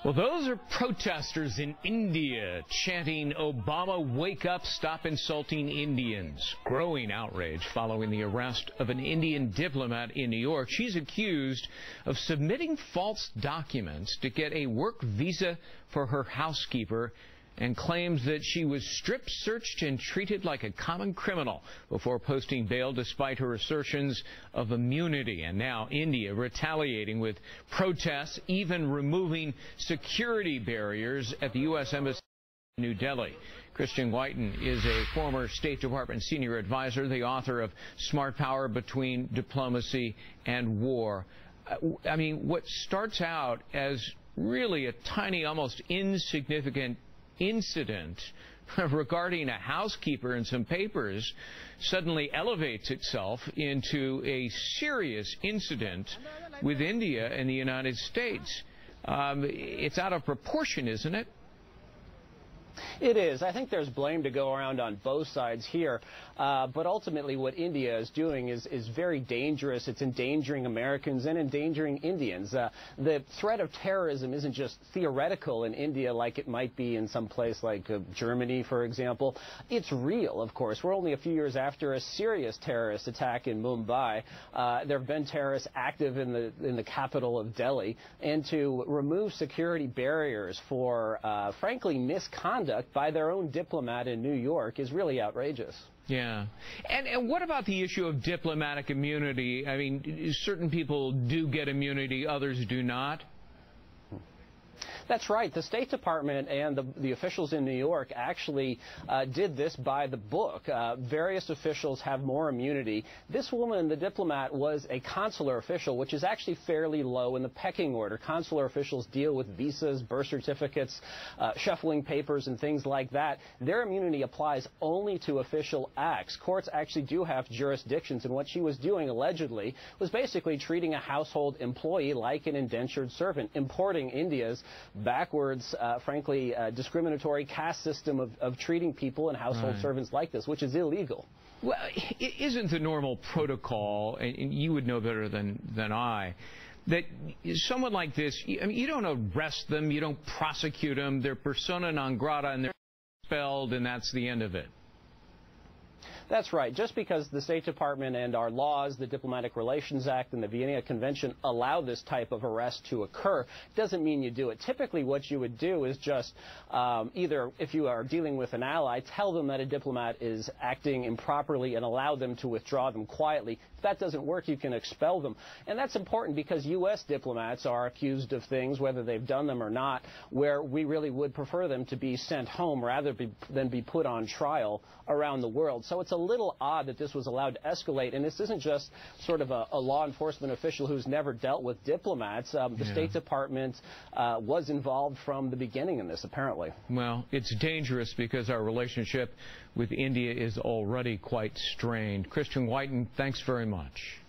Well, those are protesters in India chanting, "Obama, wake up, stop insulting Indians." Growing outrage following the arrest of an Indian diplomat in New York. She's accused of submitting false documents to get a work visa for her housekeeper and claims that she was strip searched and treated like a common criminal before posting bail despite her assertions of immunity. And now India retaliating with protests, even removing security barriers at the U.S. Embassy in New Delhi. Whiton is a former State Department senior advisor, the author of Smart Power Between Diplomacy and War. I mean, what starts out as really a tiny, almost insignificant incident regarding a housekeeper and some papers suddenly elevates itself into a serious incident with India and the United States. It's out of proportion, isn't it? It is. I think there's blame to go around on both sides here. But ultimately what India is doing is very dangerous. It's endangering Americans and endangering Indians. The threat of terrorism isn't just theoretical in India like it might be in some place like Germany, for example. It's real, of course. We're only a few years after a serious terrorist attack in Mumbai. There have been terrorists active in the capital of Delhi. And to remove security barriers for, frankly, misconduct by their own diplomat in New York is really outrageous. Yeah. And what about the issue of diplomatic immunity? I mean, certain people do get immunity, others do not. That's right. The State Department and the officials in New York actually did this by the book. Various officials have more immunity. This woman, the diplomat, was a consular official, which is actually fairly low in the pecking order. Consular officials deal with visas, birth certificates, shuffling papers, and things like that. Their immunity applies only to official acts. Courts actually do have jurisdictions, and what she was doing, allegedly, was basically treating a household employee like an indentured servant, importing India's backwards, frankly, discriminatory caste system of treating people and household servants like this, which is illegal. Well, isn't the normal protocol, and you would know better than I, that someone like this, I mean, you don't arrest them, you don't prosecute them, they're persona non grata and they're expelled, and that's the end of it? That's right. Just because the State Department and our laws, the Diplomatic Relations Act and the Vienna Convention allow this type of arrest to occur, doesn't mean you do it. Typically what you would do is just either, if you are dealing with an ally, tell them that a diplomat is acting improperly and allow them to withdraw them quietly. If that doesn't work, you can expel them. And that's important because U.S. diplomats are accused of things, whether they've done them or not, where we really would prefer them to be sent home rather than be put on trial around the world. So it's a little odd that this was allowed to escalate, and this isn't just sort of a law enforcement official who's never dealt with diplomats. The State Department was involved from the beginning in this, apparently. Well, it's dangerous because our relationship with India is already quite strained. Whiton, thanks very much.